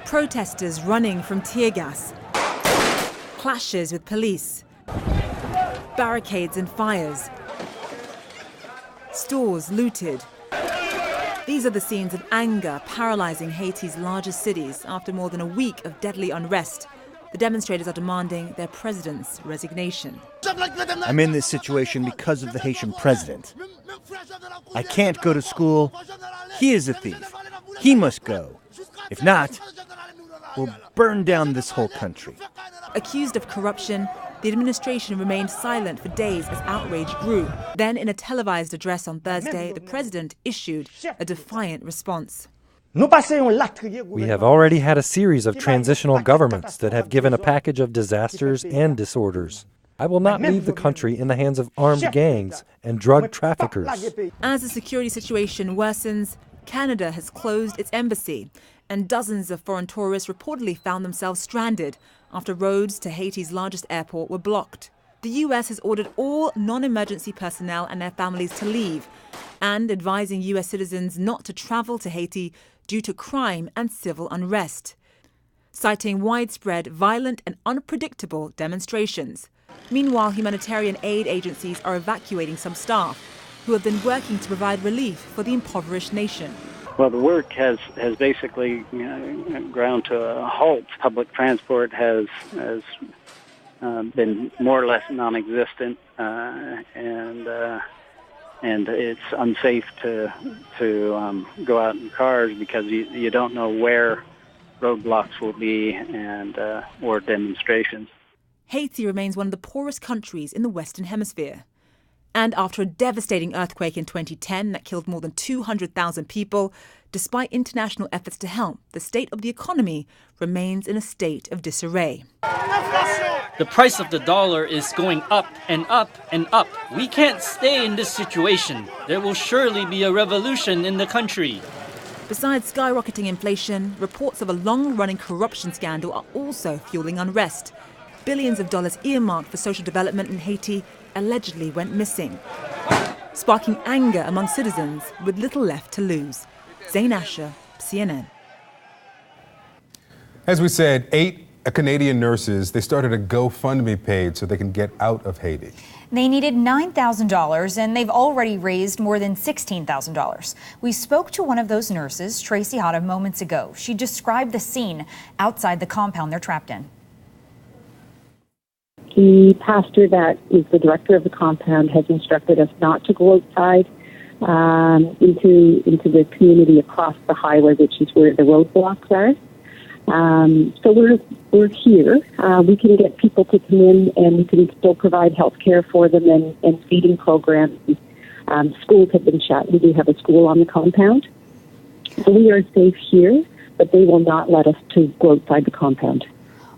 Protesters running from tear gas, clashes with police, barricades and fires, stores looted. These are the scenes of anger paralyzing Haiti's largest cities after more than a week of deadly unrest. The demonstrators are demanding their president's resignation. I'm in this situation because of the Haitian president. I can't go to school. He is a thief. He must go. If not, we'll burn down this whole country. Accused of corruption, the administration remained silent for days as outrage grew. Then, in a televised address on Thursday, the president issued a defiant response. We have already had a series of transitional governments that have given a package of disasters and disorders. I will not leave the country in the hands of armed gangs and drug traffickers. As the security situation worsens, Canada has closed its embassy, and dozens of foreign tourists reportedly found themselves stranded after roads to Haiti's largest airport were blocked. The U.S. has ordered all non-emergency personnel and their families to leave, and advising U.S. citizens not to travel to Haiti due to crime and civil unrest, citing widespread, violent and unpredictable demonstrations. Meanwhile, humanitarian aid agencies are evacuating some staff who have been working to provide relief for the impoverished nation. Well, the work has basically ground to a halt. Public transport has been more or less non-existent, and it's unsafe to go out in cars because you don't know where roadblocks will be and or demonstrations. Haiti remains one of the poorest countries in the Western Hemisphere. And after a devastating earthquake in 2010 that killed more than 200,000 people, despite international efforts to help, the state of the economy remains in a state of disarray. The price of the dollar is going up and up and up. We can't stay in this situation. There will surely be a revolution in the country. Besides skyrocketing inflation, reports of a long-running corruption scandal are also fueling unrest. Billions of dollars earmarked for social development in Haiti allegedly went missing, sparking anger among citizens with little left to lose. Zain Asher, CNN. As we said, 8 Canadian nurses, they started a GoFundMe page so they can get out of Haiti. They needed $9,000 and they've already raised more than $16,000. We spoke to one of those nurses, Tracy Hata, moments ago. She described the scene outside the compound they're trapped in. The pastor that is the director of the compound has instructed us not to go outside into the community across the highway, which is where the roadblocks are. So we're here. We can get people to come in, and we can still provide health care for them and feeding programs. Schools have been shut. We do have a school on the compound. So we are safe here, but they will not let us to go outside the compound.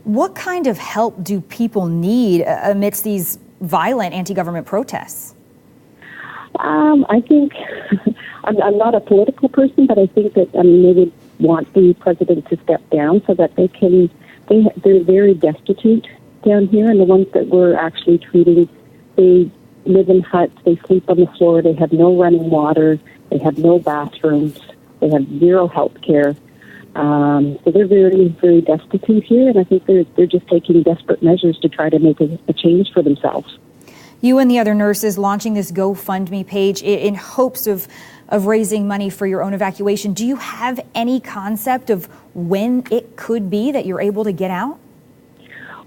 What kind of help do people need amidst these violent anti-government protests? I think I'm not a political person, but I think that they would want the president to step down so that they're very destitute down here, and the ones that we're actually treating, they live in huts, they sleep on the floor, they have no running water, they have no bathrooms, they have zero health care. So they're very, very destitute here, and I think they're just taking desperate measures to try to make a change for themselves. You and the other nurses launching this GoFundMe page in hopes of raising money for your own evacuation. Do you have any concept of when it could be that you're able to get out?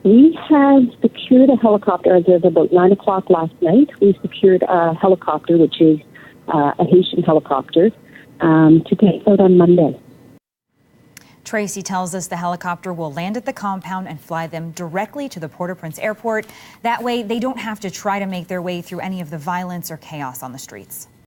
We have secured a helicopter as of about 9 o'clock last night. We secured a helicopter, which is a Haitian helicopter, to take out on Monday. Tracy tells us the helicopter will land at the compound and fly them directly to the Port-au-Prince airport. That way, they don't have to try to make their way through any of the violence or chaos on the streets.